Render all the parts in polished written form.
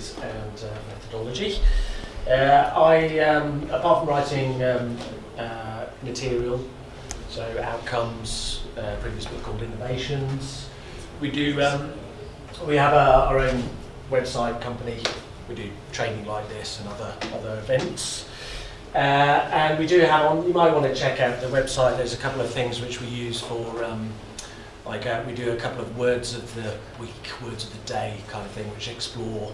practices and methodology. Apart from writing material, so outcomes, previous book called Innovations, we have our own website company. We do training like this and other events. And we do have you might want to check out the website. There's a couple of things which we use for, we do a couple of words of the week, words of the day kind of thing, which explore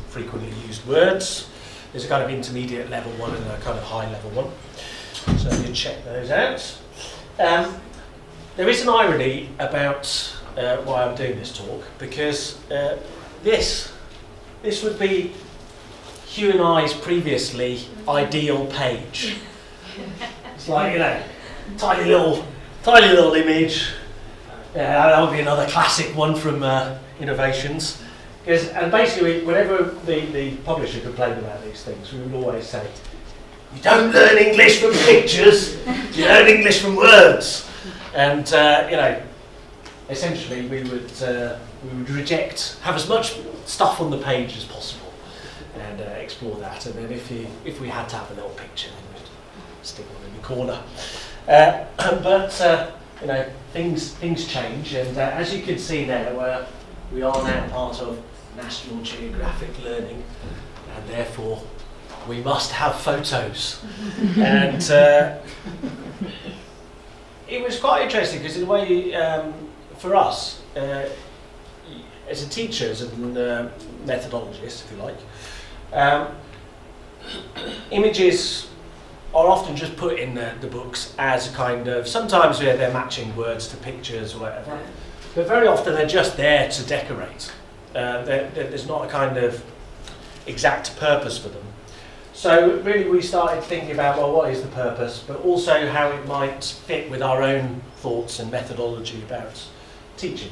frequently used words. There's a kind of intermediate level one and a kind of high level one. So you check those out. There is an irony about why I'm doing this talk, because this would be Hugh and I's previously ideal page. It's like, tiny little image. That would be another classic one from Innovations. And basically, whenever the publisher complained about these things, we would always say, you don't learn English from pictures, you learn English from words. And, essentially we would reject, have as much stuff on the page as possible and explore that. And then if we had to have a little picture, then we'd stick one in the corner. But things change, and as you can see there, we are now part of National Geographic Learning, and therefore we must have photos. And it was quite interesting because in a way, for us, as a teacher, as a methodologist, if you like, images are often just put in the books as a kind of, sometimes they're matching words to pictures or whatever, but very often they're just there to decorate. There's not a kind of exact purpose for them. So really we started thinking about, well, what is the purpose, but also how it might fit with our own thoughts and methodology about teaching.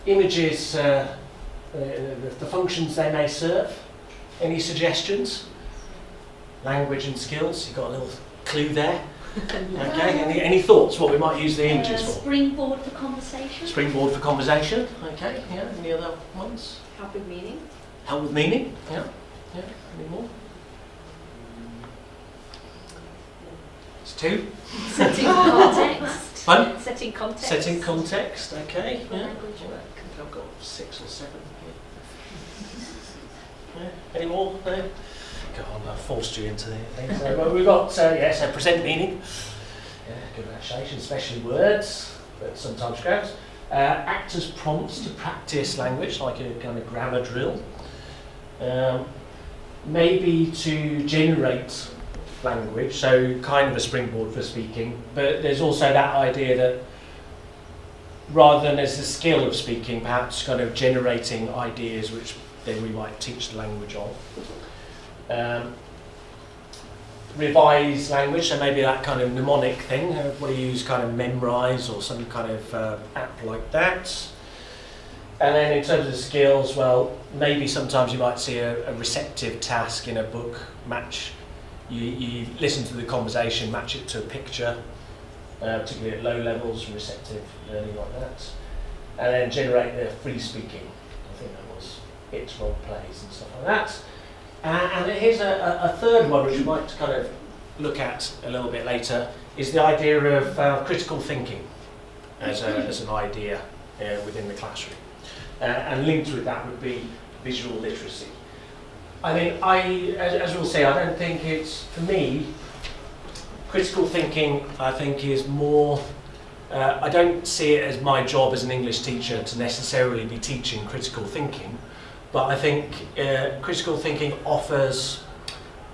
Images, the functions they may serve. Any suggestions? Language and skills, you've got a little clue there. Okay, any thoughts what we might use the images for? Springboard for conversation. Springboard for conversation, okay, yeah, any other ones? Help with meaning. Help with meaning, yeah, any more? It's two. Setting context. Fun? Setting context. Setting context, okay, yeah. Language work. I think I've got 6 or 7 here. Yeah. Any more? No? Go on, I forced you into the thing. So we've got, so present meaning. Yeah, good pronunciation, especially words, but sometimes grammars. Act as prompts to practice language, like a kind of grammar drill. Maybe to generate language, so kind of a springboard for speaking, but there's also that idea that rather than as the skill of speaking, perhaps kind of generating ideas which then we might teach the language of. Revise language, so maybe that kind of mnemonic thing, what do you use, kind of memorize or some kind of app like that. And then in terms of skills, well, maybe sometimes you might see a receptive task in a book, match, you listen to the conversation, match it to a picture, particularly at low levels, receptive learning like that. And then generate the free speaking. I think that was it, role plays and stuff like that. And here's a third one which we might kind of look at a little bit later, is the idea of critical thinking as an idea within the classroom. And linked with that would be visual literacy. I mean, as we'll see, I don't think it's, for me, critical thinking, I think, is more, I don't see it as my job as an English teacher to necessarily be teaching critical thinking, but I think critical thinking offers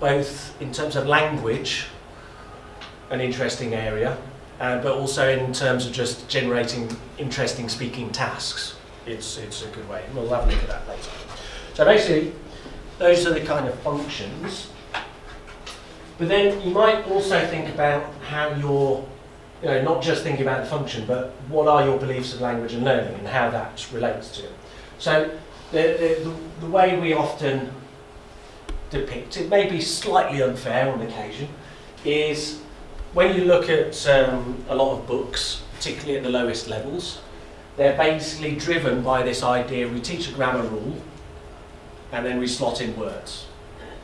both in terms of language an interesting area, but also in terms of just generating interesting speaking tasks. It's a good way. We'll have a look at that later. So basically, those are the kind of functions. But then you might also think about how you're, not just thinking about the function, but what are your beliefs of language and learning and how that relates to it. So the way we often depict, it may be slightly unfair on occasion, is when you look at a lot of books, particularly at the lowest levels, they're basically driven by this idea we teach a grammar rule and then we slot in words.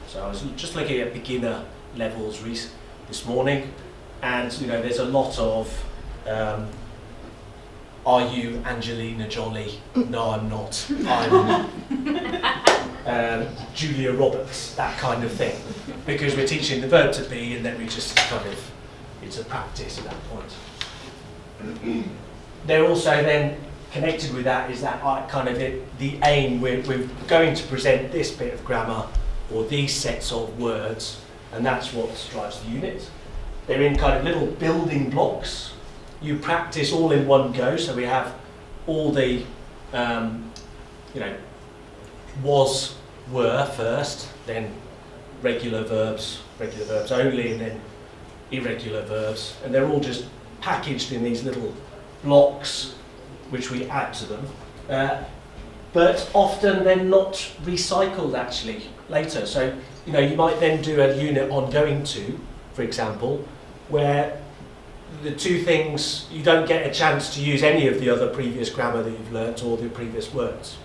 So I was just looking at beginner levels this morning, and there's a lot of are you Angelina Jolie? No, I'm not. I'm Julia Roberts, that kind of thing. Because we're teaching the verb to be, and then we just it's a practice at that point. They're also then connected with that is that the aim, we're going to present this bit of grammar or these sets of words, and that's what drives the unit. They're in kind of little building blocks. You practice all in one go, so we have all the, was, were first, then regular verbs only, and then irregular verbs, and they're all just packaged in these little blocks which we add to them. But often they're not recycled actually later. So, you might then do a unit on going to, for example, where the two things, you don't get a chance to use any of the other previous grammar that you've learnt or the previous words.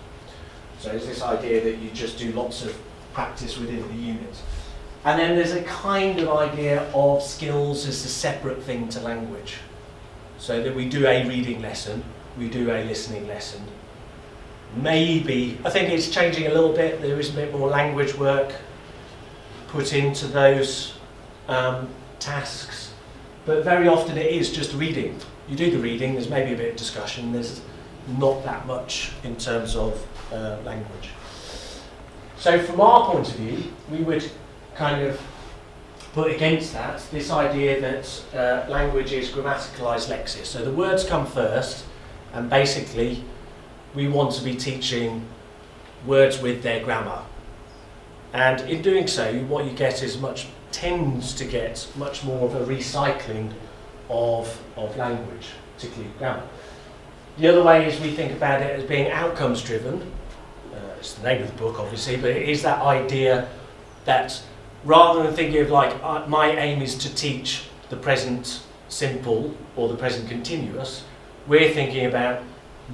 So it's this idea that you just do lots of practice within the unit. And then there's a kind of idea of skills as a separate thing to language. So that we do a reading lesson, we do a listening lesson. Maybe, I think it's changing a little bit, there is a bit more language work put into those tasks, but very often it is just reading. You do the reading, there's maybe a bit of discussion, there's not that much in terms of language. So from our point of view, we would kind of put against that this idea that language is grammaticalized lexis. So the words come first, and basically we want to be teaching words with their grammar. And in doing so, what you get is tends to get much more of a recycling of language, particularly grammar. The other way is we think about it as being outcomes driven. It's the name of the book, obviously, but it is that idea that rather than thinking of my aim is to teach the present simple or the present continuous, we're thinking about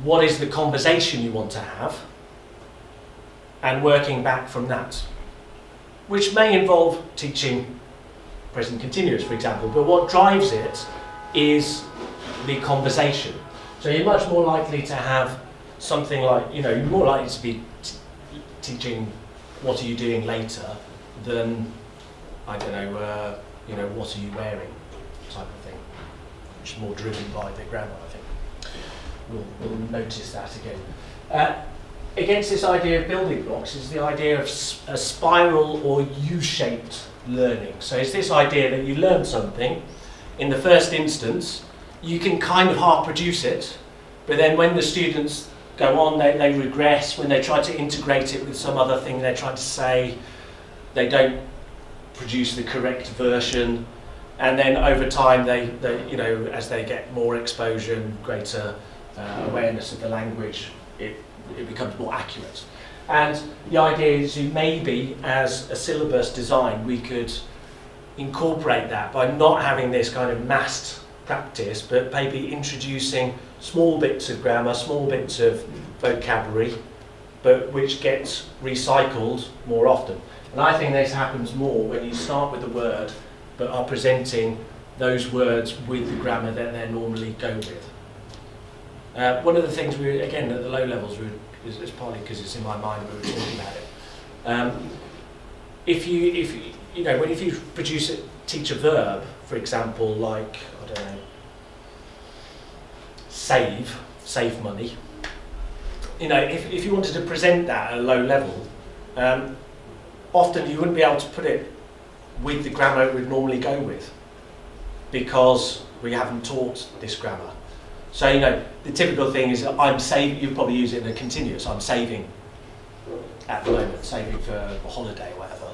what is the conversation you want to have and working back from that, which may involve teaching present continuous, for example, but what drives it is the conversation. So you're much more likely to have something like, you're more likely to be teaching what are you doing later than, what are you wearing type of thing, which is more driven by the grammar, I think. We'll notice that again. Against this idea of building blocks is the idea of a spiral or U-shaped learning. So it's this idea that you learn something, in the first instance, you can kind of half produce it, but then when the students go on, they regress. When they try to integrate it with some other thing they're trying to say, they don't produce the correct version, and then over time, they as they get more exposure and greater awareness of the language, it becomes more accurate. And the idea is maybe as a syllabus design, we could incorporate that by not having this kind of massed practice, but maybe introducing small bits of grammar, small bits of vocabulary, but which gets recycled more often. And I think this happens more when you start with a word, but are presenting those words with the grammar that they normally go with. One of the things again at the low levels, is partly because it's in my mind we were talking about it. If you teach a verb, for example, like, save money. If you wanted to present that at a low level, often you wouldn't be able to put it with the grammar it would normally go with, because we haven't taught this grammar. So, the typical thing is I'm saving, you'll probably use it in a continuous, I'm saving at the moment, saving for a holiday or whatever.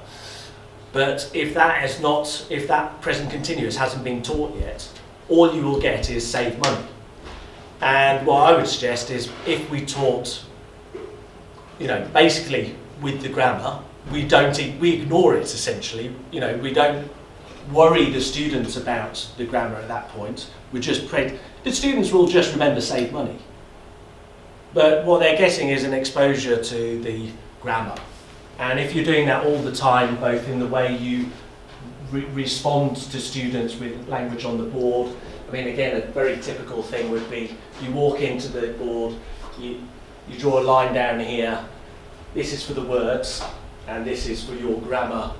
But if that present continuous hasn't been taught yet, all you will get is save money. And what I would suggest is if we taught, basically with the grammar, we ignore it essentially. We don't worry the students about the grammar at that point. The students will just remember save money. But what they're getting is an exposure to the grammar. And if you're doing that all the time, both in the way you respond to students with language on the board, I mean, again, a very typical thing would be you walk into the board, you draw a line down here, this is for the words, and this is for your grammar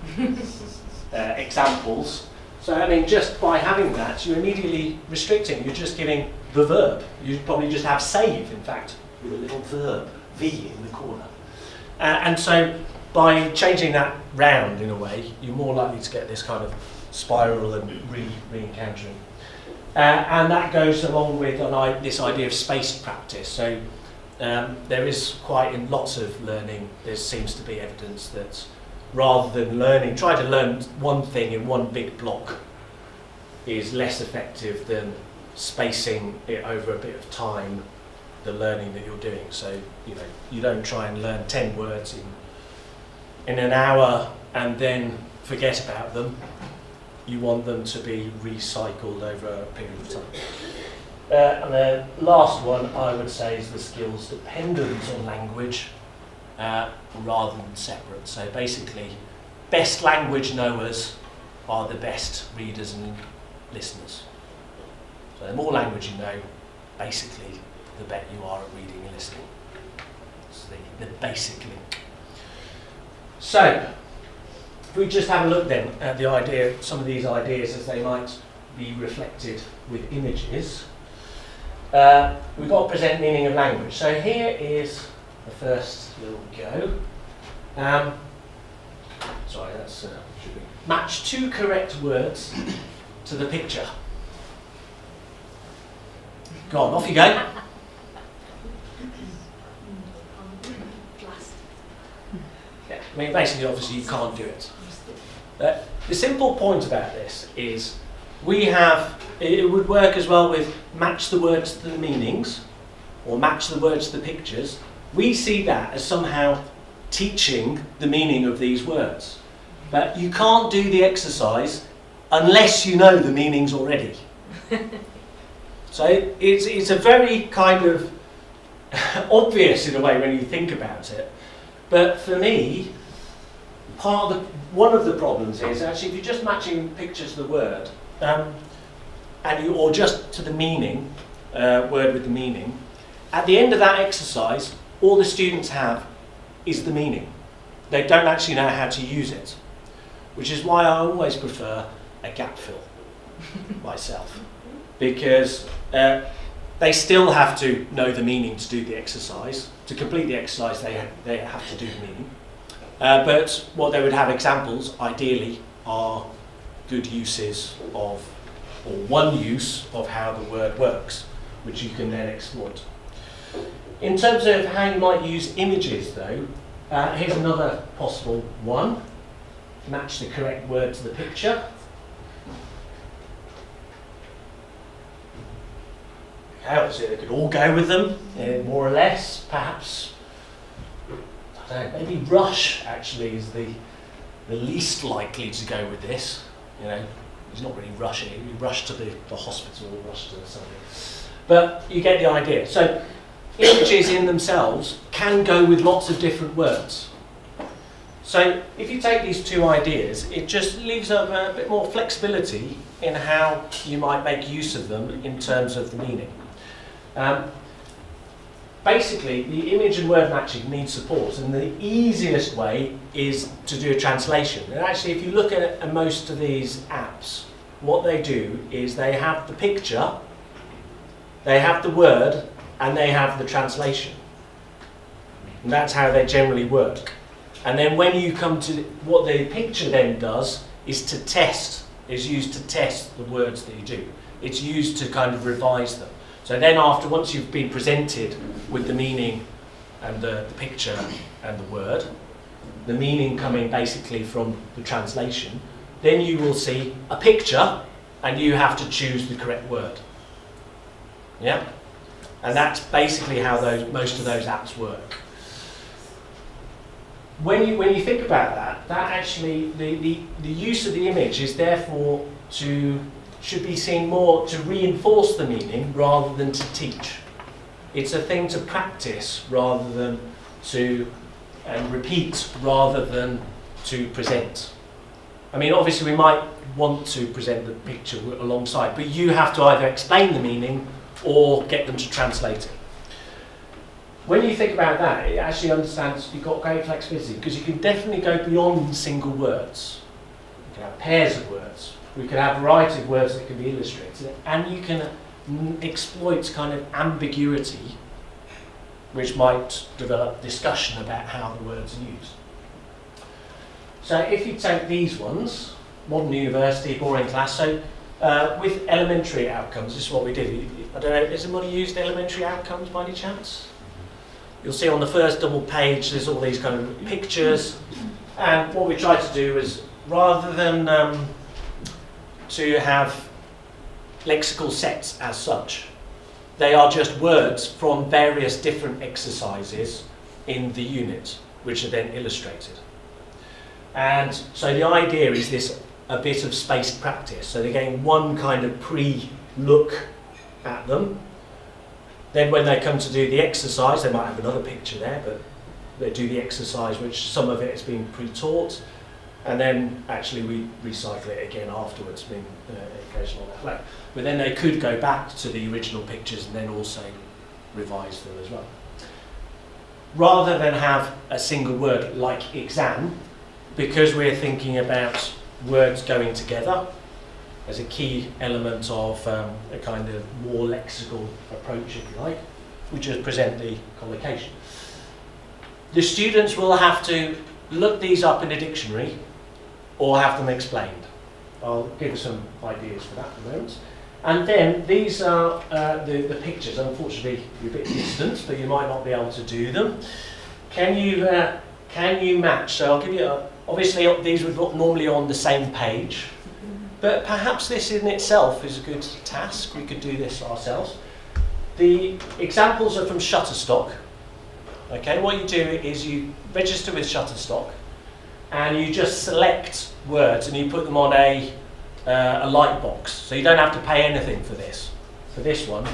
examples. So, I mean, just by having that, you're immediately restricting. You're just giving the verb. You probably just have save, in fact, with a little verb, V in the corner. And so, by changing that round in a way, you're more likely to get this kind of spiral and re-encountering. And that goes along with this idea of spaced practice. So there is quite, in lots of learning, there seems to be evidence that rather than try to learn one thing in one big block is less effective than spacing it over a bit of time, the learning that you're doing. So, you don't try and learn 10 words in an hour and then forget about them. You want them to be recycled over a period of time. And the last one I would say is the skills dependent on language rather than separate. So basically, best language knowers are the best readers and listeners. So the more language you know, basically, the better you are at reading and listening. It's the basic link. So, if we just have a look then at some of these ideas as they might be reflected with images. We've got to present meaning of language. So here is the first little go. Sorry, that's should be. Match 2 correct words to the picture. Go on, off you go. Yeah, I mean, basically, obviously, you can't do it. The simple point about this is it would work as well with match the words to the meanings or match the words to the pictures. We see that as somehow teaching the meaning of these words. But you can't do the exercise unless you know the meanings already. So it's a very kind of obvious in a way when you think about it. But for me, one of the problems is actually if you're just matching pictures to the word, or just to the meaning, word with the meaning, at the end of that exercise, all the students have is the meaning. They don't actually know how to use it, which is why I always prefer a gap fill myself, because they still have to know the meaning to do the exercise. To complete the exercise, they have to do the meaning. But what they would have examples, ideally, are good uses of, or one use of how the word works, which you can then exploit. In terms of how you might use images, though, here's another possible one. Match the correct word to the picture. Obviously, they could all go with them, more or less, perhaps. I don't know, maybe rush actually is the least likely to go with this. He's not really rushing. He rushed to the hospital or rushed to something. But you get the idea. So images in themselves can go with lots of different words. So if you take these two ideas, it just leaves up a bit more flexibility in how you might make use of them in terms of the meaning. Basically, the image and word matching needs support, and the easiest way is to do a translation. And actually, if you look at most of these apps, what they do is they have the picture, they have the word, and they have the translation. And that's how they generally work. And then when you come to what the picture then does is used to test the words that you do. It's used to kind of revise them. So then once you've been presented with the meaning and the picture and the word, the meaning coming basically from the translation, then you will see a picture and you have to choose the correct word. Yeah? And that's basically how most of those apps work. When you think about that actually, the use of the image is therefore should be seen more to reinforce the meaning rather than to teach. It's a thing to practice rather than to repeat rather than to present. I mean, obviously we might want to present the picture alongside, but you have to either explain the meaning or get them to translate it. When you think about that, it actually understands you've got great flexibility because you can definitely go beyond single words. You can have pairs of words. We can have a variety of words that can be illustrated, and you can exploit kind of ambiguity, which might develop discussion about how the words are used. So if you take these ones, modern university, boring class, so with elementary outcomes, this is what we did. I don't know, has anybody used elementary outcomes by any chance? You'll see on the first double page there's all these kind of pictures, and what we tried to do is, rather than to have lexical sets as such, they are just words from various different exercises in the unit, which are then illustrated. And so the idea is this a bit of spaced practice. So they're getting one kind of pre-look at them. Then when they come to do the exercise, they might have another picture there, but they do the exercise, which some of it has been pre-taught, and then actually we recycle it again afterwards. I mean, it goes along that way. But then they could go back to the original pictures and then also revise them as well. Rather than have a single word like exam, because we're thinking about words going together as a key element of a kind of more lexical approach, if you like, we just present the collocation. The students will have to look these up in a dictionary or have them explained. I'll give you some ideas for that at the moment. And then these are the pictures. Unfortunately, you're a bit distant, but you might not be able to do them. Can you match? So I'll give you obviously these would not normally on the same page, but perhaps this in itself is a good task. We could do this ourselves. The examples are from Shutterstock. Okay, what you do is you register with Shutterstock, and you just select words and you put them on a light box. So you don't have to pay anything for this. For this one,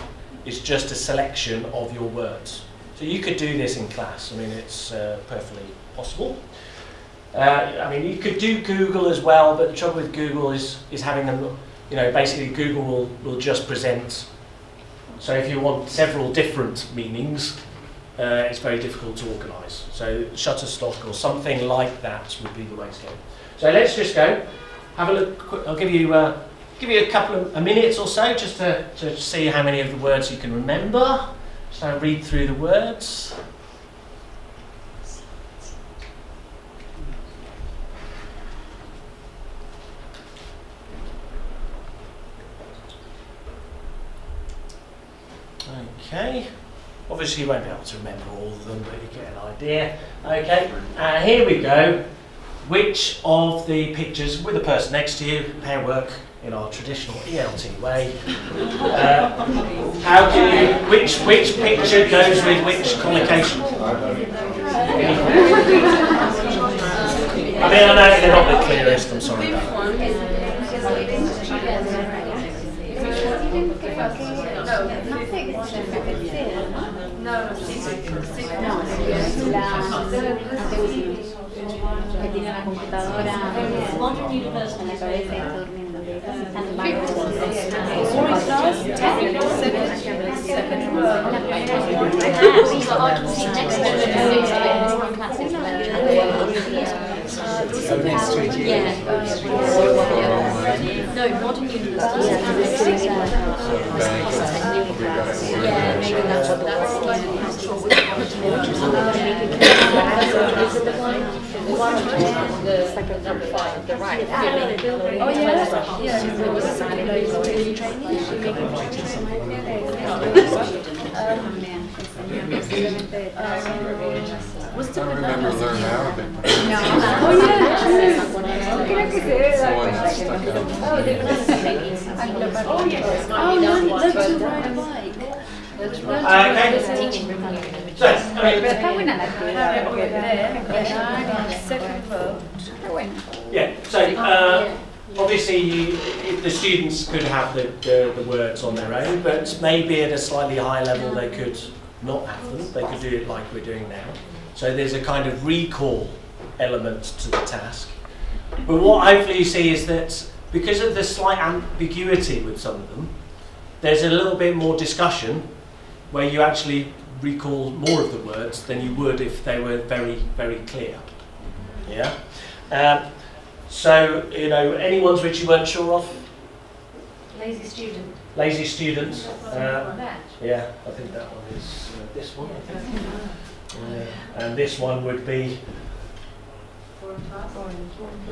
it's just a selection of your words. So you could do this in class. I mean, it's perfectly possible. I mean, you could do Google as well, but the trouble with Google is having them, you know, basically Google will just present. So if you want several different meanings, it's very difficult to organise. So Shutterstock or something like that would be the way to go. So let's just go, have a look. I'll give you a couple of minutes or so just to see how many of the words you can remember. So read through the words. Okay, obviously you won't be able to remember all of them, but you get an idea. Okay, here we go. Which of the pictures, with a person next to you, pair work in our traditional ELT way, how can you, which picture goes with which collocation? I mean, I know they're not the clearest, I'm sorry about that. Que tiene la computadora en la cabeza y está durmiendo. No, modern university. Yeah, maybe that's what the number 5, the right. Oh yeah. I remember learning Arabic. No. Oh yeah. Creo que se ve The one that stuck out. Oh yes. Oh no, that's to ride a bike. So, I mean, Está buena la actividad porque yeah, so obviously the students could have the words on their own, but maybe at a slightly higher level they could not have them. They could do it like we're doing now. So there's a kind of recall element to the task. But what hopefully you see is that because of the slight ambiguity with some of them, there's a little bit more discussion where you actually recall more of the words than you would if they were very, very clear. Yeah. So, you know, any ones which you weren't sure of? Lazy student. Lazy students. That. Yeah, I think that one is this one, I think. And this one would be,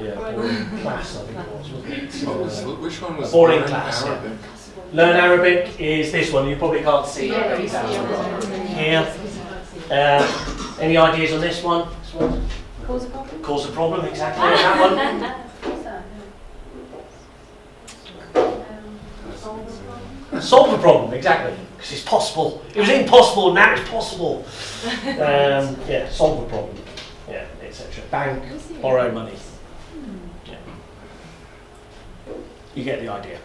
yeah, boring class, I think it was, wasn't it? Which one was boring learn class, yeah. Arabic? Learn Arabic is this one. You probably can't see Yeah, it yeah. here. Any ideas on this one? Cause a problem? Cause a problem, exactly. That one. Solve the problem, exactly. Because it's possible. It was impossible, now it's possible. Yeah, solve the problem. Yeah, etc. Bank, borrow money. Yeah. You get the idea.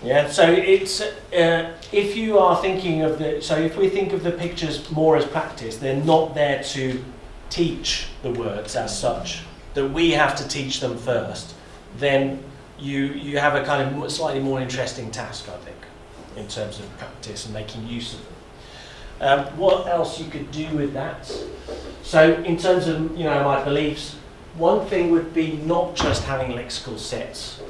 Yeah, so it's if you are thinking of if we think of the pictures more as practice, they're not there to teach the words as such, that we have to teach them first, then you have a kind of slightly more interesting task, I think, in terms of practice and making use of them. What else you could do with that? So in terms of, you know, my beliefs, one thing would be not just having lexical sets.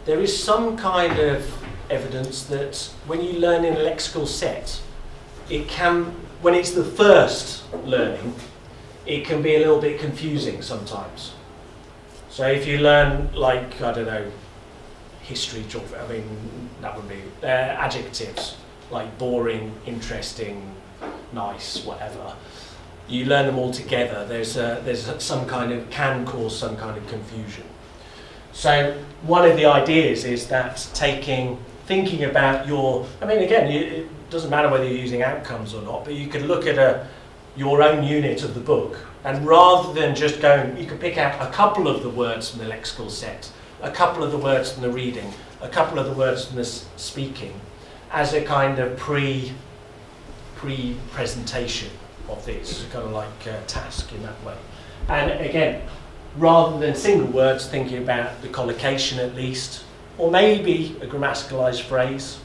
There is some kind of evidence that when you learn in a lexical set, it can, when it's the first learning, it can be a little bit confusing sometimes. So if you learn, like, I don't know, history, geography, I mean, that would be adjectives, like boring, interesting, nice, whatever. You learn them all together, there's some kind of, can cause some kind of confusion. So one of the ideas is that thinking about your, I mean, again, it doesn't matter whether you're using outcomes or not, but you could look at your own unit of the book, and rather than just going, you could pick out a couple of the words from the lexical set, a couple of the words from the reading, a couple of the words from the speaking, as a kind of pre-presentation of this, kind of like a task in that way. And again, rather than single words, thinking about the collocation at least, or maybe a grammaticalized phrase.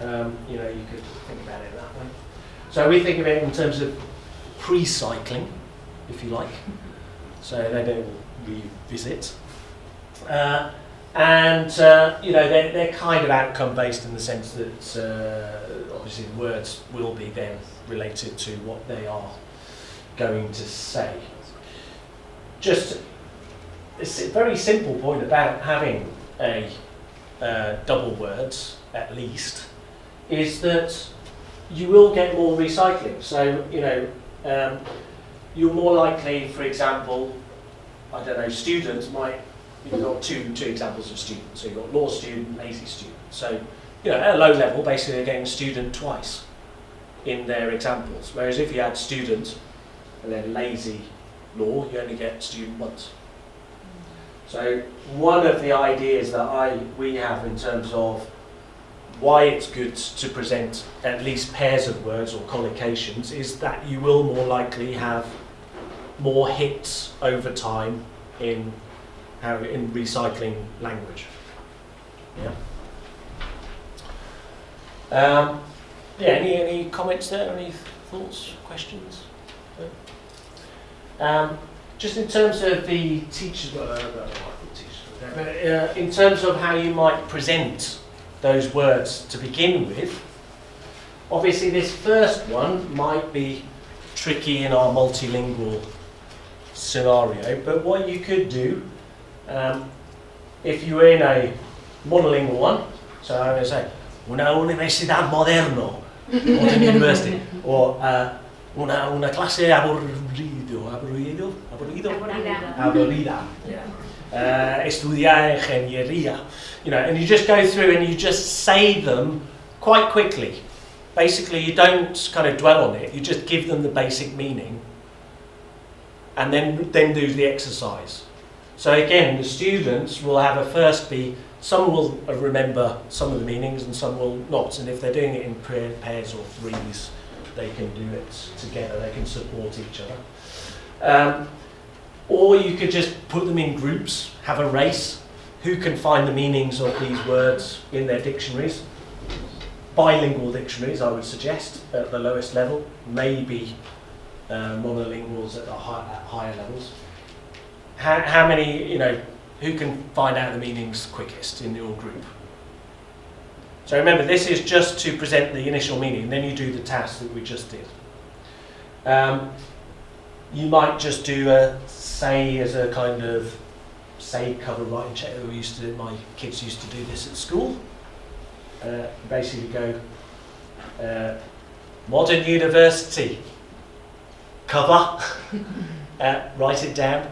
You know, you could think about it that way. So we think of it in terms of precycling, if you like. So they don't revisit. You know, they're kind of outcome based in the sense that obviously the words will be then related to what they are going to say. Just a very simple point about having a double words, at least, is that you will get more recycling. So, you know, you're more likely, for example, I don't know, students might, you've got two examples of students. So you've got law student, lazy student. So, you know, at a low level, basically they're getting student twice in their examples. Whereas if you had student and then lazy law, you only get student once. So one of the ideas that we have in terms of why it's good to present at least pairs of words or collocations is that you will more likely have more hits over time in recycling language. Yeah. Any comments there? Any thoughts, questions? Just in terms of the teachers, in terms of how you might present those words to begin with, obviously this first one might be tricky in our multilingual scenario, but what you could do, if you were in a monolingual one, so I'm going to say, una universidad moderno, modern university, or una clase aburrida. Yeah. Estudiar ingeniería. You know, and you just go through and you just say them quite quickly. Basically, you don't kind of dwell on it. You just give them the basic meaning, and then do the exercise. So again, the students will have some will remember some of the meanings and some will not. And if they're doing it in pairs or threes, they can do it together, they can support each other. Or you could just put them in groups, have a race, who can find the meanings of these words in their dictionaries. Bilingual dictionaries, I would suggest, at the lowest level, maybe monolinguals at higher levels. How many, who can find out the meanings quickest in your group? So remember, this is just to present the initial meaning, and then you do the task that we just did. You might just do a say as a kind of say cover writing check. My kids used to do this at school. Basically go modern university cover, write it down,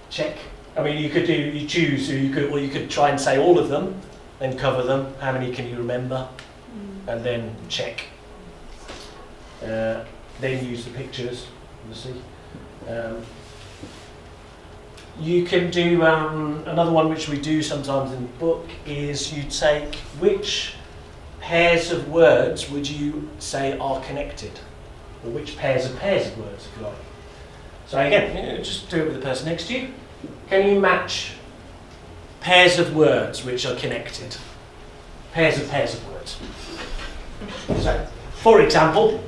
check. I mean, you choose, or you could try and say all of them, then cover them. How many can you remember? And then check. Then use the pictures, obviously. You can do another one which we do sometimes in the book is you take which pairs of words would you say are connected, or which pairs of words, if you like. So again, just do it with the person next to you. Can you match pairs of words which are connected? Pairs of words. So, for example,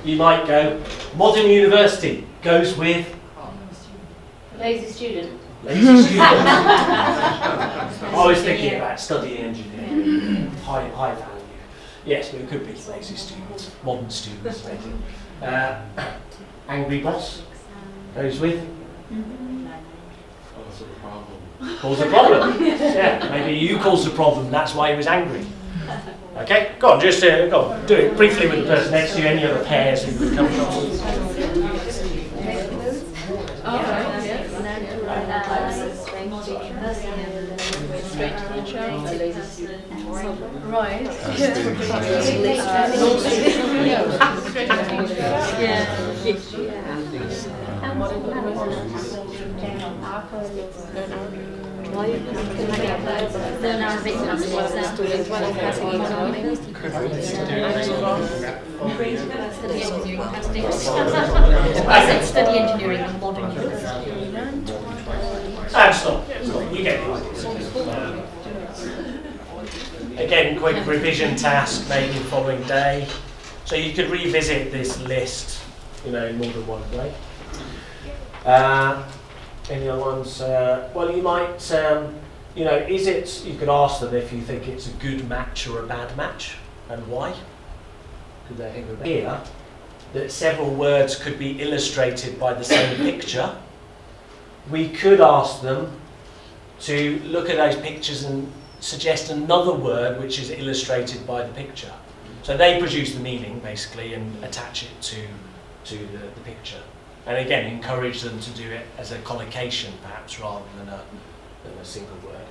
you might go, modern university goes with Lazy student. lazy student. I was thinking about studying engineering, high value. Yes, but it could be lazy students, modern students maybe. Angry boss goes with Cause a problem. cause a problem. Yeah, maybe you caused the problem, that's why he was angry. Okay, go on, just go on, do it briefly with the person next to you. Any other pairs you would come across? Straight to the point. Right. I said study engineering and modern university. Stop. You get the idea. Again, quick revision task, maybe the following day. So you could revisit this list, in more than one way. Any other ones? Well, you might, is it, you could ask them if you think it's a good match or a bad match, and why. Could they think of here that several words could be illustrated by the same picture? We could ask them to look at those pictures and suggest another word which is illustrated by the picture. So they produce the meaning, basically, and attach it to the picture. And again, encourage them to do it as a collocation, perhaps, rather than a single word.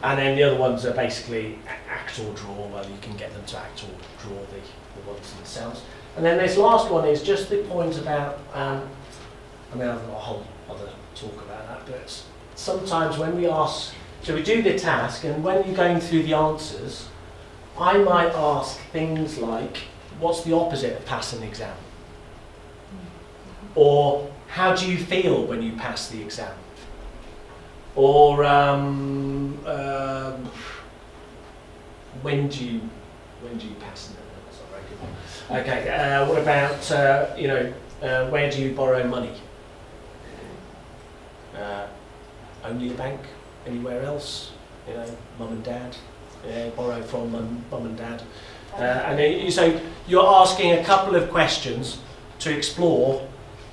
And then the other ones are basically act or draw. Well, you can get them to act or draw the ones themselves. And then this last one is just the point about, I've got a whole other talk about that, but sometimes when we ask, so we do the task, and when you're going through the answers, I might ask things like, what's the opposite of pass an exam? Or how do you feel when you pass the exam? Or when do you pass it? That's not very good. Okay. What about where do you borrow money? Only the bank. Anywhere else? Mum and dad. Borrow from mum and dad. So you're asking a couple of questions to explore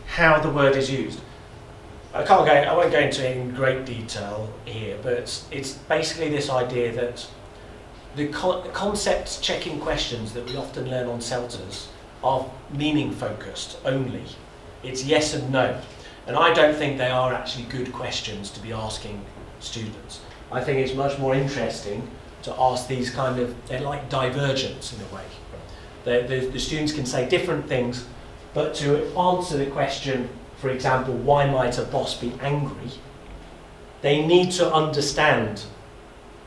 how the word is used. I won't go into it in great detail here, but it's basically this idea that the concept checking questions that we often learn on CELTAs are meaning focused only. It's yes and no. And I don't think they are actually good questions to be asking students. I think it's much more interesting to ask these they're like divergents in a way. The students can say different things, but to answer the question, for example, why might a boss be angry, they need to understand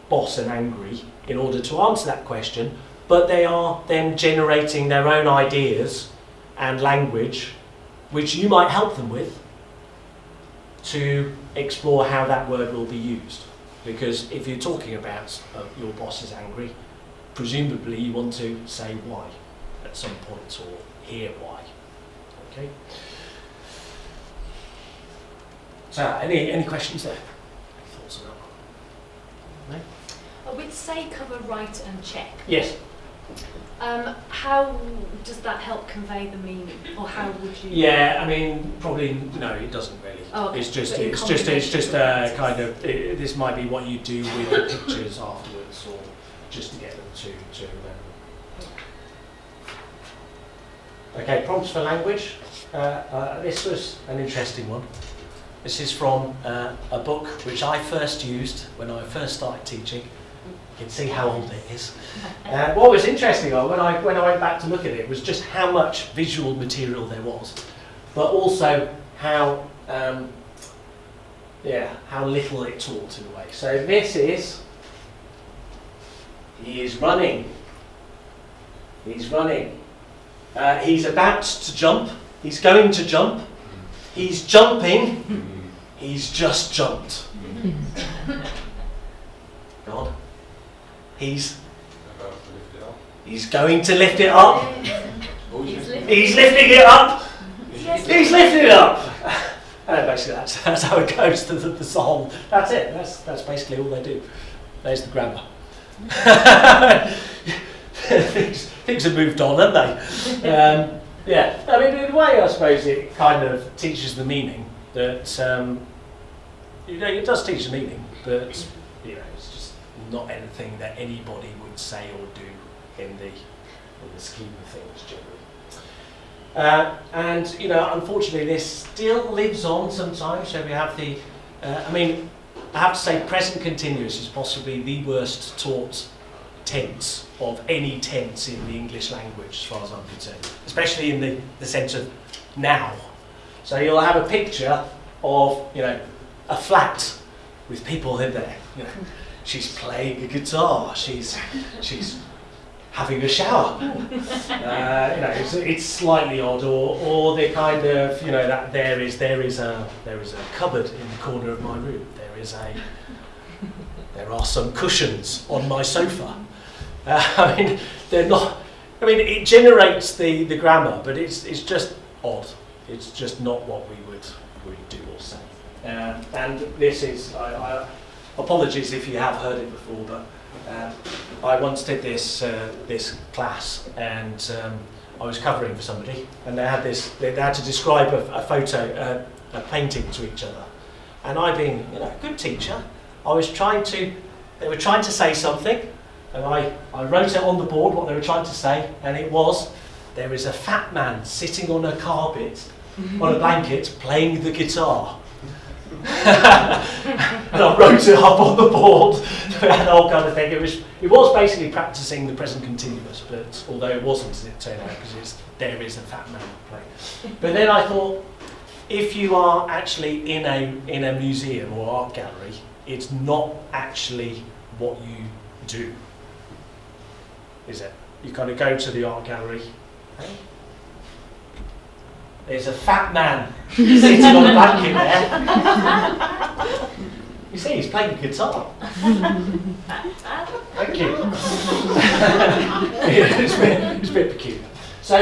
boss and angry in order to answer that question, but they are then generating their own ideas and language, which you might help them with to explore how that word will be used. Because if you're talking about your boss is angry, presumably you want to say why at some point, or hear why. Okay. So, any questions there? Any thoughts on that? No? With say, cover, write and check, Yes. how does that help convey the meaning, or how would you? Yeah, I mean, probably no. It doesn't really. Oh, okay. It's just But in kind of. This might be what you do with the pictures afterwards, or just to get them to. Okay, prompts for language. This was an interesting one. This is from a book which I first used when I first started teaching. You can see how old it is. What was interesting when I went back to look at it was just how much visual material there was, but also how little it taught in a way. So this is, he is running. He's running. He's about to jump. He's going to jump. He's jumping. He's just jumped. God. He's going to lift it up. He's lifting it up. He's lifting it up. And basically that's how it goes to the song. That's it. That's basically all they do. There's the grammar. Things have moved on, haven't they? Yeah. I mean, in a way, I suppose it kind of teaches the meaning that it does teach the meaning, but it's just not anything that anybody would say or do in the scheme of things generally. And unfortunately, this still lives on sometimes. So we have the, I have to say, present continuous is possibly the worst taught tense of any tense in the English language, as far as I'm concerned, especially in the sense of now. So you'll have a picture of a flat with people in there. She's playing a guitar. She's having a shower. It's slightly odd, or the kind of that there is a cupboard in the corner of my room. There are some cushions on my sofa. They're not. It generates the grammar, but it's just odd. It's just not what we would do or say. And this is. Apologies if you have heard it before, but I once did this class, and I was covering for somebody, and they had to describe a photo, a painting to each other, and I, being a good teacher, they were trying to say something, and I wrote it on the board what they were trying to say, and it was, there is a fat man sitting on a carpet, on a blanket, playing the guitar. And I wrote it up on the board, that whole kind of thing. It was basically practicing the present continuous, but although it wasn't, as it turned out, because there is a fat man playing. But then I thought, if you are actually in a museum or art gallery, it's not actually what you do, is it? You kind of go to the art gallery. There's a fat man sitting on a blanket there. You see, he's playing the guitar. Thank you. It's a bit peculiar. So,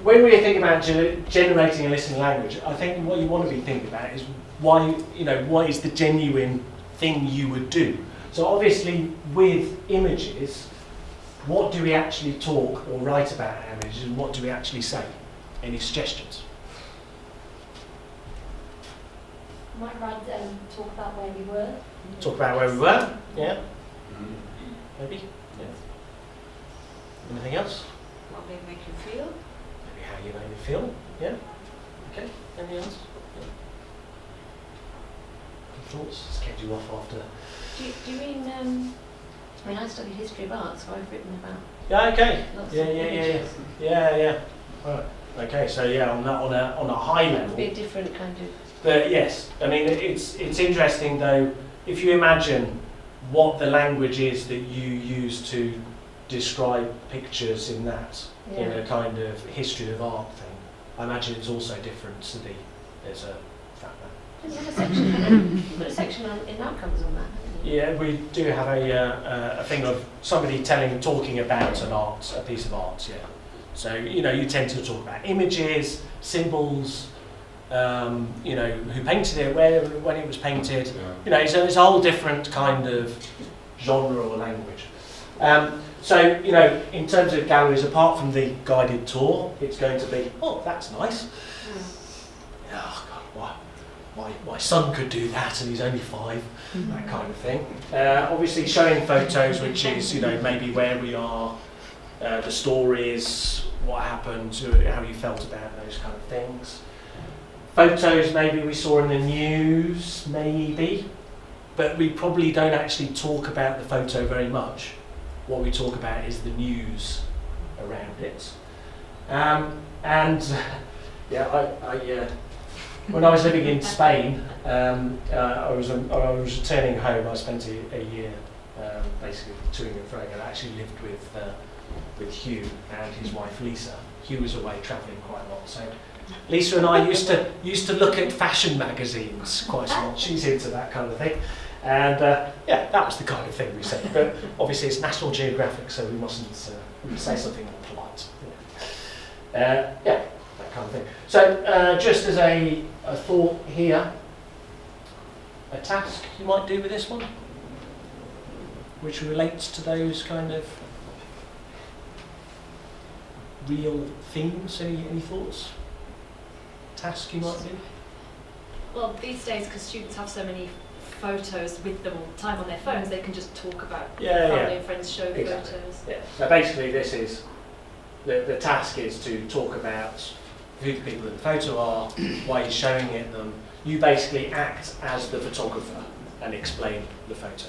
when we think about generating a listening language, I think what you want to be thinking about is what is the genuine thing you would do. So, obviously, with images, what do we actually talk or write about images, and what do we actually say? Any suggestions? Might write talk about where we were. Talk about where we were, yeah. Maybe, yeah. Anything else? What they make you feel? Maybe how you made me feel, yeah. Okay, anything else? Yeah. Thoughts? Just kept you off after. Do you mean? I studied history of art, so I've written about. Yeah. Okay. Lots Yeah. of images. Yeah. Right. Okay. So yeah, on a high It level. would be a different kind of. But yes, it's interesting though. If you imagine what the language is that you use to describe pictures in that, in Yeah. a kind of history of art thing. I imagine it's also different to there's a fact that. There's a section, you've got a section in outcomes on that, haven't you? Yeah, we do have a thing of somebody talking about a piece of art, yeah. So, you tend to talk about images, symbols, who painted it, when it was painted. So it's a whole different kind of genre or language. In terms of galleries, apart from the guided tour, it's going to be, oh, that's nice. Oh, God, my son could do that and he's only 5, that kind of thing. Obviously showing photos, which is, maybe where we are, the stories, what happened, how you felt about those kind of things. Photos maybe we saw in the news, maybe, but we probably don't actually talk about the photo very much. What we talk about is the news around it. When I was living in Spain, I was returning home. I spent a year basically touring and froing, and I actually lived with Hugh and his wife Lisa. Hugh was away travelling quite a lot, so Lisa and I used to look at fashion magazines quite a lot. She's into that kind of thing, and that was the kind of thing we said. But obviously it's National Geographic, so we mustn't say something more polite. That kind of thing. So just as a thought here, a task you might do with this one, which relates to those kind of real themes. Any thoughts? Task you might do? Well, these days, because students have so many photos with them all the time on their phones, they can just talk about family and friends, show Exactly. photos. Yeah. So basically this is, the task is to talk about who the people in the photo are, why you're showing it them. You basically act as the photographer and explain the photo.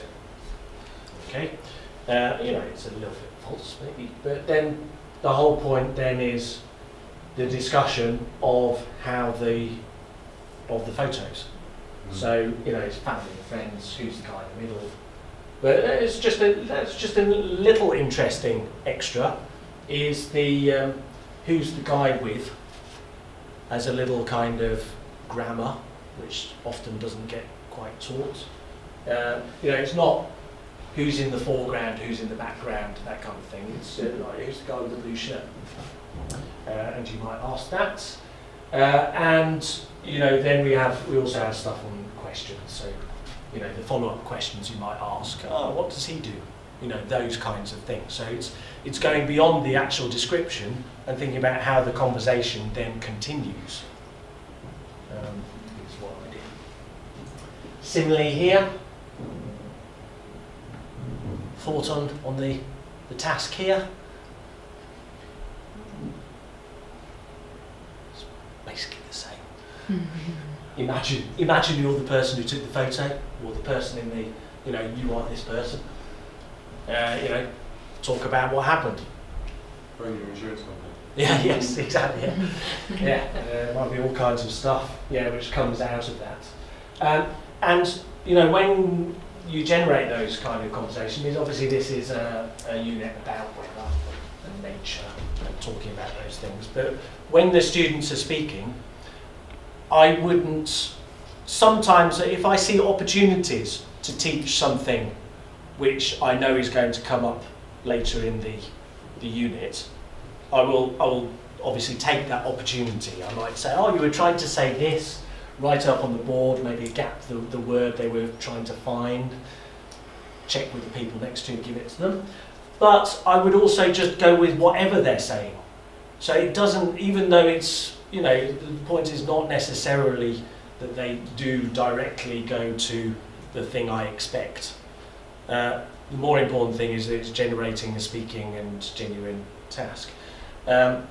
Okay? It's a little bit false maybe, but then the whole point then is the discussion of the photos. So, it's family and friends, who's the guy in the middle. But that's just a little interesting extra, is the who's the guy with, as a little kind of grammar, which often doesn't get quite taught. It's not who's in the foreground, who's in the background, that kind of thing. It's like, who's the guy with the blue shirt? And you might ask that. Then we also have stuff on questions. So, the follow-up questions you might ask. Oh, what does he do? Those kinds of things. So it's going beyond the actual description and thinking about how the conversation then continues. Is what I did. Similarly here, thought on the task here. It's basically the same. Imagine you're the person who took the photo, or the person in the, you are this person. Talk about what happened. Bring your insurance company. Yeah, yes, exactly. Yeah, might be all kinds of stuff. Which comes out of that. When you generate those kind of conversations, obviously this is a unit about weather and nature and talking about those things. But when the students are speaking, I wouldn't. Sometimes, if I see opportunities to teach something which I know is going to come up later in the unit, I will obviously take that opportunity. I might say, oh, you were trying to say this, write up on the board, maybe gap the word they were trying to find, check with the people next to you, give it to them. But I would also just go with whatever they're saying. So it doesn't, even though it's, the point is not necessarily that they do directly go to the thing I expect. The more important thing is that it's generating a speaking and genuine task. But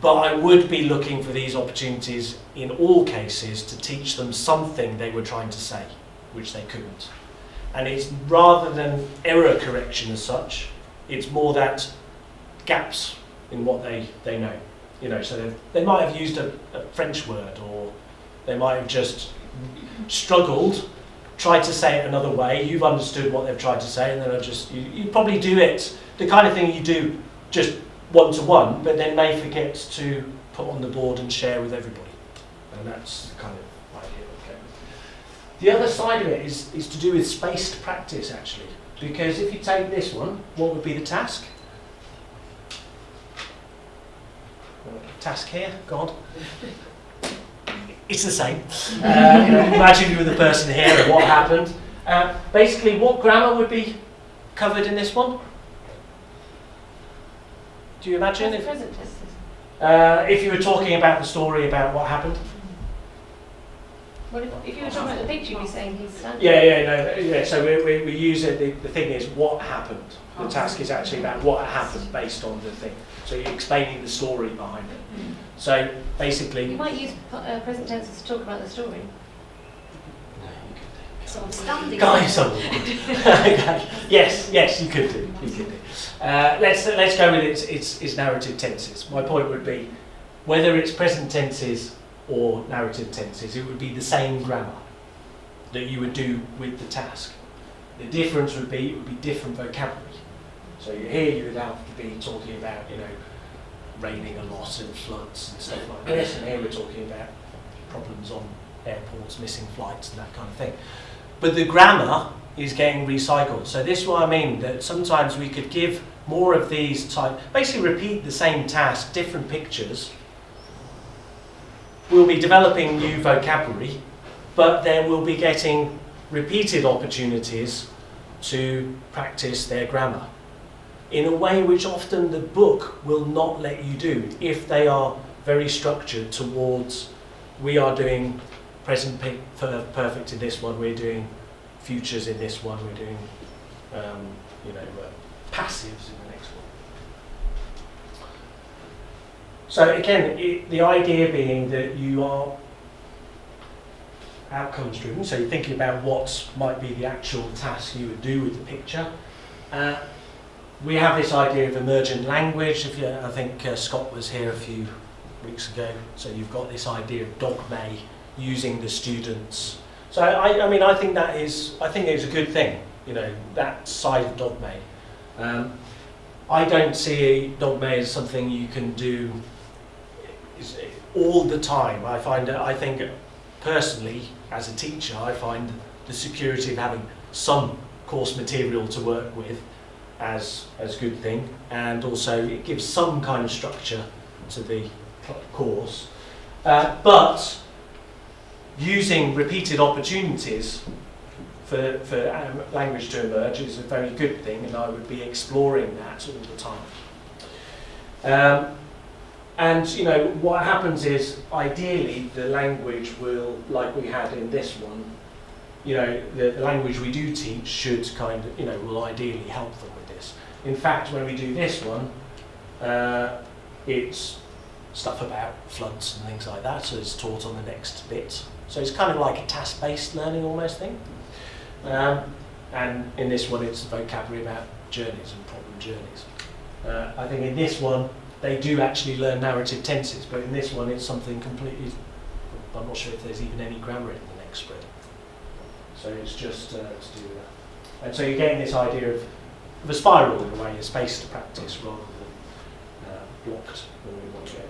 I would be looking for these opportunities in all cases to teach them something they were trying to say, which they couldn't. And it's rather than error correction as such, it's more that gaps in what they know. So they might have used a French word, or they might have just struggled tried to say it another way, you've understood what they've tried to say, and then you probably do it, the kind of thing you do just one-to-one, but then may forget to put on the board and share with everybody. And that's the kind of idea. Okay. The other side of it is to do with spaced practice, actually. Because if you take this one, what would be the task? Task here, go on. It's the same. Imagine you were the person here and what happened. Basically, what grammar would be covered in this one? Do you imagine? If you were talking about the story about what happened? Well, if you were talking about the picture, you'd be saying he's standing. Yeah. So we use it. The thing is, what happened? The task is actually about what happened based on the thing. So you're explaining the story behind it. So basically, You might use present tenses to talk about the story. So I'm standing. guys, okay. Yes, you could do. Let's go with its narrative tenses. My point would be, whether it's present tenses or narrative tenses, it would be the same grammar that you would do with the task. The difference would be, it would be different vocabulary. So here you would have to be talking about, raining a lot and floods and stuff like this, and here we're talking about problems on airports, missing flights and that kind of thing. But the grammar is getting recycled. So this is what I mean, that sometimes we could give more of these basically repeat the same task, different pictures. We'll be developing new vocabulary, but then we'll be getting repeated opportunities to practice their grammar in a way which often the book will not let you do if they are very structured towards, we are doing present perfect in this one, we're doing futures in this one, we're doing passives in the next one. So again, the idea being that you are outcomes driven, so you're thinking about what might be the actual task you would do with the picture. We have this idea of emergent language. I think Scott was here a few weeks ago, so you've got this idea of dogme, using the students. So I think it's a good thing, that side of dogme. I don't see dogme as something you can do all the time. I think personally, as a teacher, I find the security of having some course material to work with as a good thing, and also it gives some kind of structure to the course. But using repeated opportunities for language to emerge is a very good thing, and I would be exploring that all the time. And what happens is, ideally, the language will, like we had in this one, the language we do teach should will ideally help them with this. In fact, when we do this one, it's stuff about floods and things like that, so it's taught on the next bit. So it's kind of like a task-based learning almost thing. And in this one, it's vocabulary about journeys and problem journeys. I think in this one, they do actually learn narrative tenses, but in this one, it's something completely, I'm not sure if there's even any grammar in the next spread. So it's just to do with that. And so you're getting this idea of a spiral in a way, a space to practice rather than blocked when we want to go.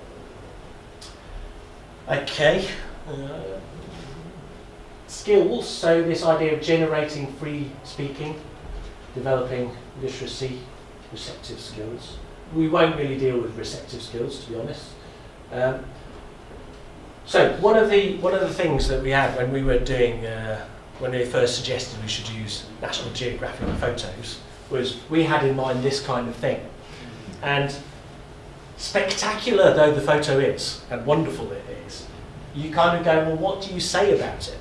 Okay. Skills, so this idea of generating free speaking, developing literacy, receptive skills. We won't really deal with receptive skills, to be honest. So one of the things that we had when we were doing, when they first suggested we should use National Geographic photos, was we had in mind this kind of thing. And spectacular though the photo is, and wonderful it is, you kind of go, well, what do you say about it?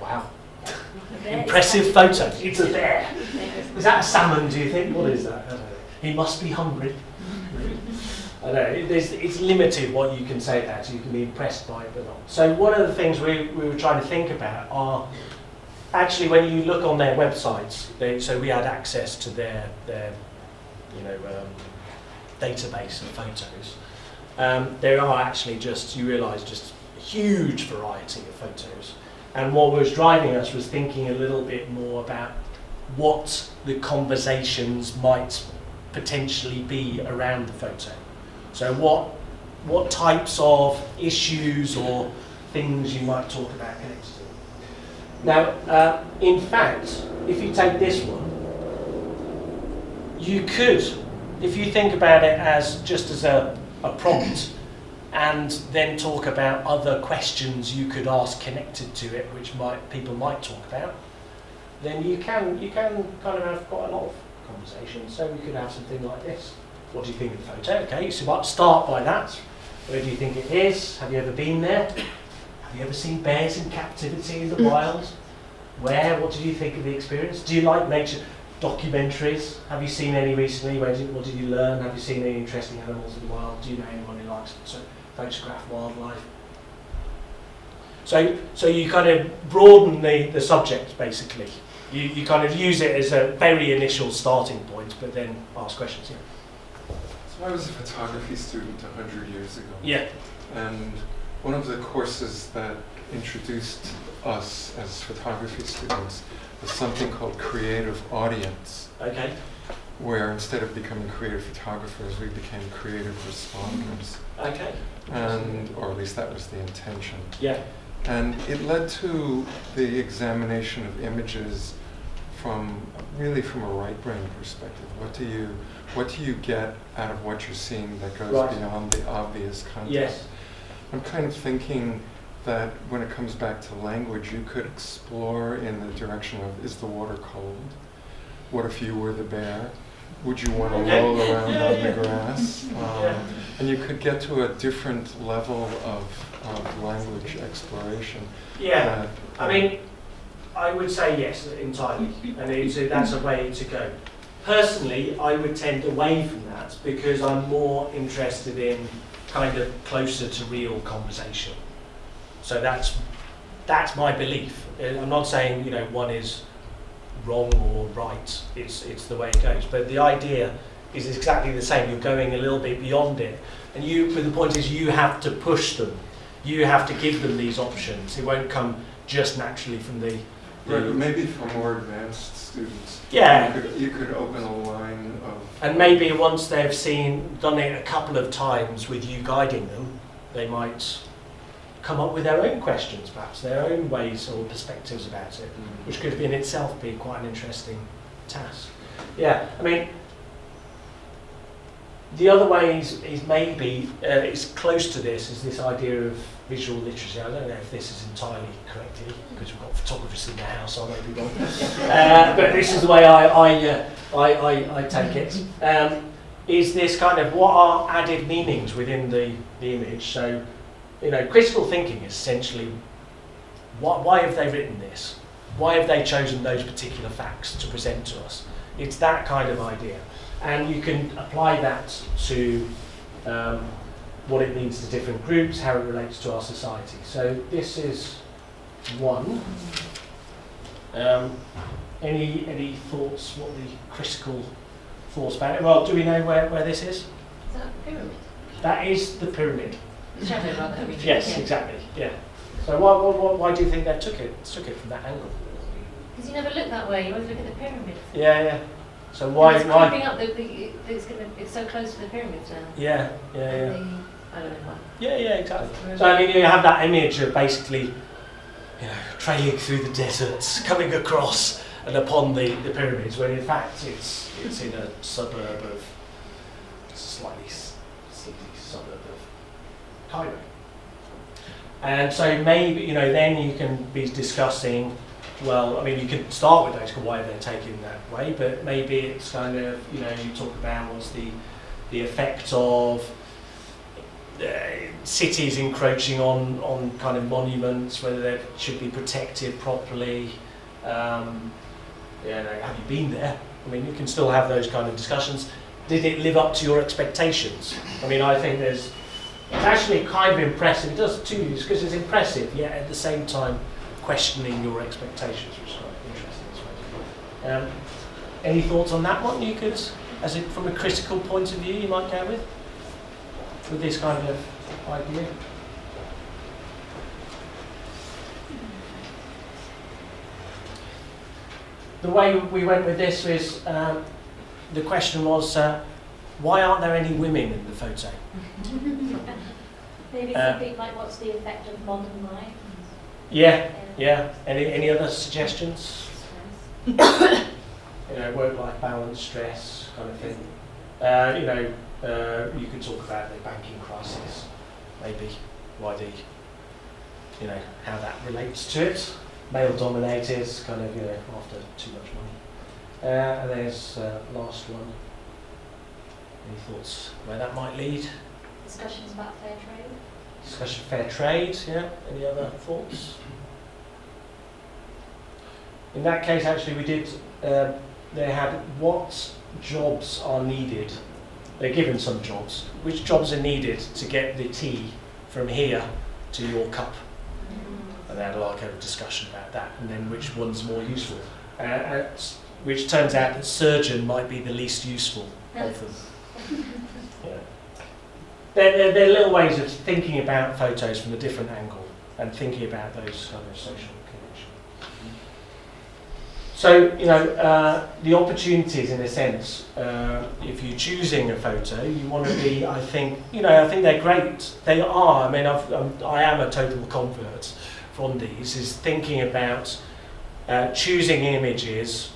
Wow. Impressive photo. It's a bear. Is that a salmon, do you think? What is that? I don't know. He must be hungry. I know, it's limited what you can say about it. You can be impressed by it or not. So one of the things we were trying to think about are, actually when you look on their websites, so we had access to their database of photos. there are actually you realise just a huge variety of photos. And what was driving us was thinking a little bit more about what the conversations might potentially be around the photo. So what types of issues or things you might talk about connected to it. Now, in fact, if you take this one, you could, if you think about it as just as a prompt, and then talk about other questions you could ask connected to it, which people might talk about, then you can kind of have quite a lot of conversation. So we could have something like this. What do you think of the photo? Okay, so start by that. Where do you think it is? Have you ever been there? Have you ever seen bears in captivity in the wild? Where? What did you think of the experience? Do you like nature documentaries? Have you seen any recently? What did you learn? Have you seen any interesting animals in the wild? Do you know anyone who likes to photograph wildlife? So you kind of broaden the subject, basically. You kind of use it as a very initial starting point, but then ask questions. Yeah. So I was a photography student 100 years ago. Yeah. And one of the courses that introduced us as photography students was something called creative audience. Okay. Where instead of becoming creative photographers, we became creative responders. Okay. Or at least that was the intention. Yeah. And it led to the examination of images from a right brain perspective. What do you get out of what you're seeing that goes beyond the obvious context? Yes. I'm kind of thinking that when it comes back to language, you could explore in the direction of, is the water cold? What if you were the bear? Would you want to roll around on the grass? And you could get to a different level of language exploration. Yeah, I mean, I would say yes, entirely, and that's a way to go. Personally, I would tend away from that because I'm more interested in kind of closer to real conversation. So that's my belief. I'm not saying one is wrong or right. It's the way it goes. But the idea is exactly the same. You're going a little bit beyond it, but the point is you have to push them. You have to give them these options. It won't come just naturally from the maybe for more advanced students. Yeah. You could open a line of. And maybe once they've done it a couple of times with you guiding them, they might come up with their own questions, perhaps their own ways or perspectives about it, which could in itself be quite an interesting task. Yeah, I mean, the other way is maybe, it's close to this, is this idea of visual literacy. I don't know if this is entirely correct here, because we've got photographers in the house, I may be wrong. But this is the way I take it. Is this kind of what are added meanings within the image? So, critical thinking is essentially, why have they written this? Why have they chosen those particular facts to present to us? It's that kind of idea. And you can apply that to what it means to different groups, how it relates to our society. So this is one. Any thoughts, what the critical thoughts about it? Well, do we know where this is? Is that a pyramid? That is the pyramid. The shadow, rather. I mean, Yes, exactly. Yeah. So why do you think they took it from that angle? Because you never look that way. You always look at the pyramid. Yeah. So why? It's creeping up. It's so close to the pyramids now. Yeah. I don't know why. Yeah, exactly. So I mean, you have that image of basically, trailing through the deserts, coming across and upon the pyramids, when in fact it's in a suburb of, slightly sleazy suburb of Cairo. And so maybe, then you can be discussing, well, I mean, you can start with those, why they're taken that way, but maybe it's kind of, you talk about what's the effect of cities encroaching on kind of monuments, whether they should be protected properly. Have you been there? I mean, you can still have those kind of discussions. Did it live up to your expectations? I mean, I think it's actually kind of impressive. It does two use because it's impressive, yet at the same time questioning your expectations, which is quite interesting. Any thoughts on that one? You could, from a critical point of view, you might go with. with this kind of idea? The way we went with this was, the question was, why aren't there any women in the photo? Maybe something like, what's the effect of modern life? Yeah. Any other suggestions? Work-life balance, stress, kind of thing. You could talk about the banking crisis, maybe, why how that relates to it. Male-dominated, kind of, after too much money. And there's last one. Any thoughts where that might lead? Discussions about fair trade. Discussion of fair trade, yeah. Any other thoughts? In that case, actually, we did. They had what jobs are needed. They're given some jobs. Which jobs are needed to get the tea from here to your cup? And they had a discussion about that, and then which one's more useful. Which turns out that surgeon might be the least useful of them. Yeah. They're little ways of thinking about photos from a different angle and thinking about those kind of social connections. So, the opportunities, in a sense, if you're choosing a photo, you want to be, I think they're great. They are. I mean, I am a total convert from these, is thinking about choosing images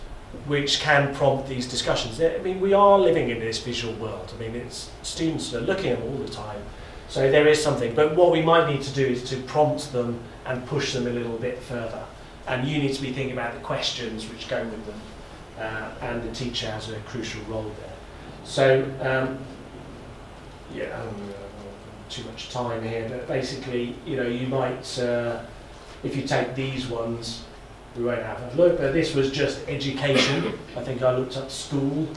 which can prompt these discussions. I mean, we are living in this visual world. I mean, students are looking at them all the time. So there is something. But what we might need to do is to prompt them and push them a little bit further. And you need to be thinking about the questions which go with them. And the teacher has a crucial role there. So, I don't know, too much time here, but basically, you might, if you take these ones, we won't have a look, but this was just education. I think I looked up schools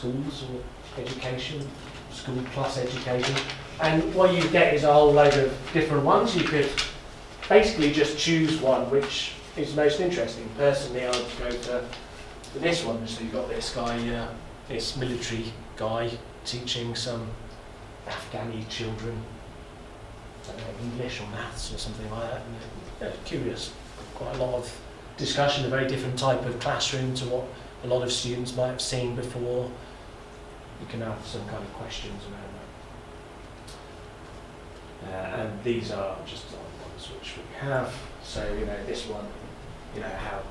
or education, school plus education. And what you get is a whole load of different ones. You could basically just choose one which is most interesting. Personally, I would go for this one. So you've got this guy, this military guy teaching some Afghani children English or maths or something like that. And curious. Quite a lot of discussion, a very different type of classroom to what a lot of students might have seen before. You can have some kind of questions around that. And these are just the ones which we have. So, this one,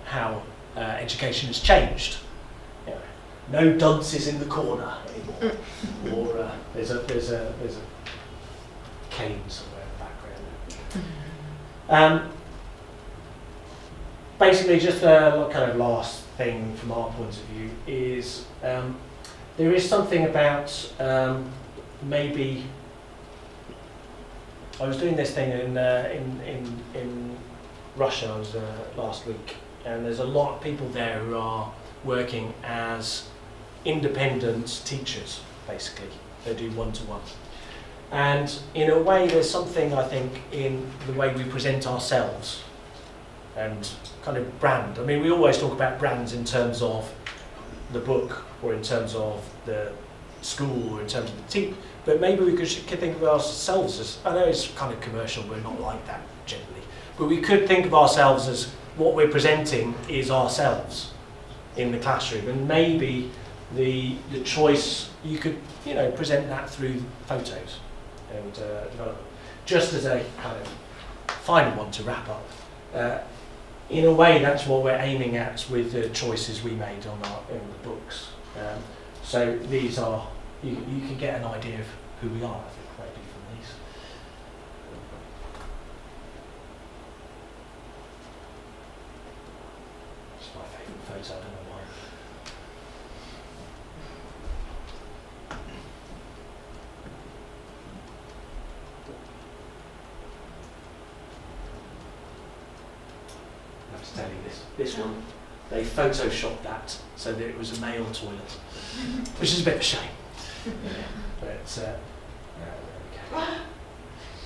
how education has changed. No dunces in the corner anymore. Or there's a cane somewhere in the background. Basically, just a kind of last thing from our point of view is there is something about maybe I was doing this thing in Russia. I was last week, and there's a lot of people there who are working as independent teachers. Basically, they do one-to-one. And in a way, there's something, I think, in the way we present ourselves and kind of brand. I mean, we always talk about brands in terms of the book or in terms of the school or in terms of the team, but maybe we could think of ourselves as, I know it's kind of commercial, we're not like that generally, but we could think of ourselves as what we're presenting is ourselves in the classroom, and maybe the choice, you could present that through photos and develop them. Just as a kind of final one to wrap up. In a way, that's what we're aiming at with the choices we made in the books. So these are, you can get an idea of who we are, I think, maybe from these. It's my favourite photo, I don't know why. I have to tell you this one, they photoshopped that so that it was a male toilet, which is a bit of a shame. But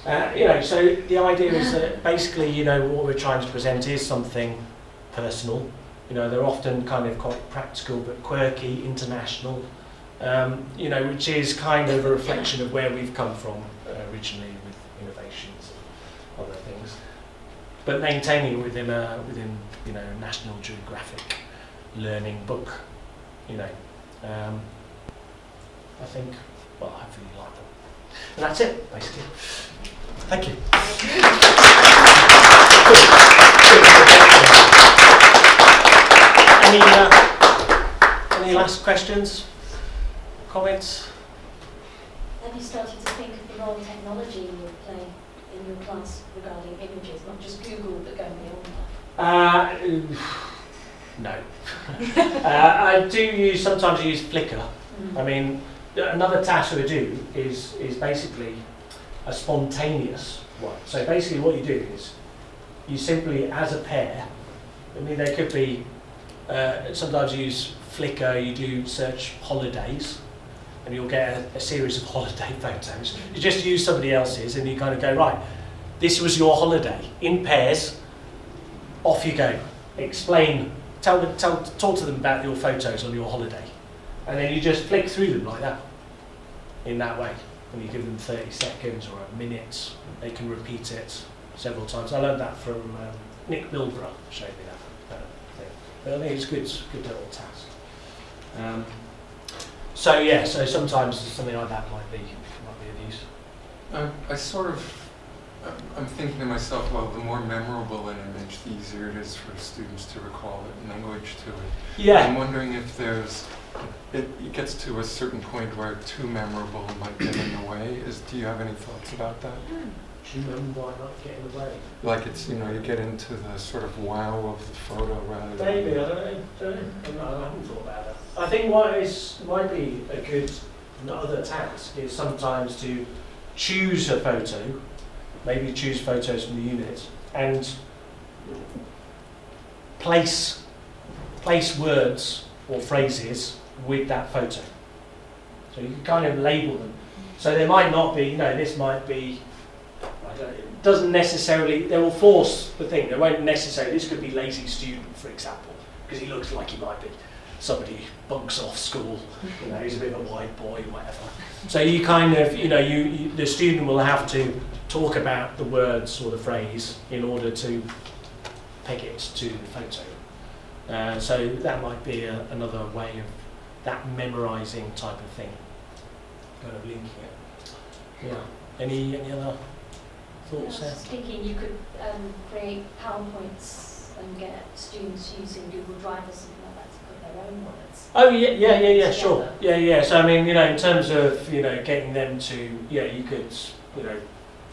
there we go. So the idea is that basically, what we're trying to present is something personal. They're often kind of quite practical but quirky, international, you know, which is kind of a reflection of where we've come from originally with innovations and other things, but maintaining it within you know, National Geographic learning book, you know. I think, well, I really like them. And that's it, basically. Thank you. Any last questions? Comments? Have you started to think of the role technology will play in your class regarding images, not just Google, but going beyond that? No. I do sometimes use Flickr. I mean, another task we do is basically a spontaneous one. So basically what you do is you simply, as a pair, I mean, there could be, sometimes you use Flickr, you do search holidays, and you'll get a series of holiday photos. You just use somebody else's and you kind of go, right, this was your holiday, in pairs, off you go. Explain, talk to them about your photos on your holiday. And then you just flick through them like that, in that way. And you give them 30 seconds or a minute, they can repeat it several times. I learned that from Nick Milborough, showed me that thing. But I think it's a good little task. So yeah, so sometimes something like that might be of use. I sort of, I'm thinking to myself, well, the more memorable an image, the easier it is for students to recall it, language to it. Yeah. I'm wondering if it gets to a certain point where too memorable might get in the way. Do you have any thoughts about that? Do you remember why not get in the way? Like it's, you know, you get into the sort of wow of the photo rather than... Maybe, I don't know. I haven't thought about that. I think what might be a good another task is sometimes to choose a photo, maybe choose photos from the unit, and place words or phrases with that photo. So you can kind of label them. So there might not be, you know, this might be, I don't know, it doesn't necessarily, they will force the thing, they won't necessarily, this could be lazy student, for example, because he looks like he might be somebody who bunks off school, you know, he's a bit of a white boy, whatever. So you kind of, you know, the student will have to talk about the words or the phrase in order to peg it to the photo. So that might be another way of that memorising type of thing, kind of linking it. Yeah. Any other thoughts I there? was thinking you could create PowerPoints and get students using Google Drive or something like that to put their own words. Oh yeah, sure. Yeah. So I mean, you know, in terms of, you know, getting them to, you could, you know,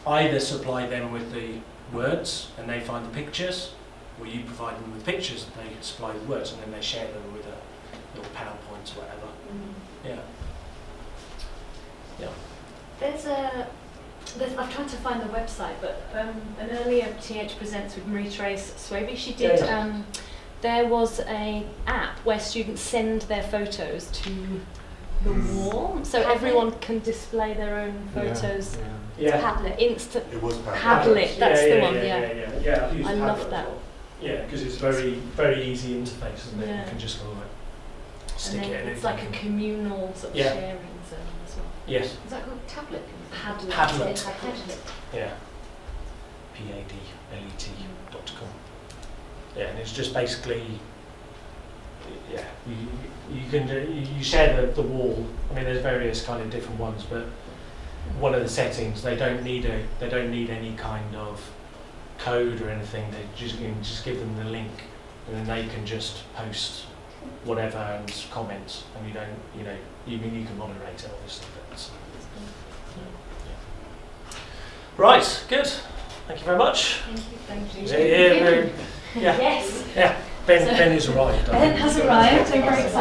either supply them with the words and they find the pictures, or you provide them with pictures and they supply the words and then they share them with a little PowerPoint or whatever. Yeah. I've tried to find the website, but an earlier TH Presents with Marie-Therese Swaby, she did, there was an app where students send their photos to the wall, so everyone can display their own photos. Yeah. Padlet. Instant. It was Padlet, that's the one, Yeah, I've used I Padlet love as that. well. Yeah, because it's very, very easy interface, isn't it? Yeah. You can just go like And stick then it in. it's like a communal sort of Yeah. sharing zone as well. Yes. Is that called tablet? Padlet. Padlet. Padlet. Yeah. padlet.com. Yeah, and it's just basically, you share the wall. I mean, there's various kind of different ones, but one of the settings, they don't need any kind of code or anything. They you can just give them the link, and then they can just post whatever and comment, and you can moderate it obviously. But right, good. Thank you very much. Thank you. Yeah. Yes. Ben has arrived. Ben has arrived, so very excited.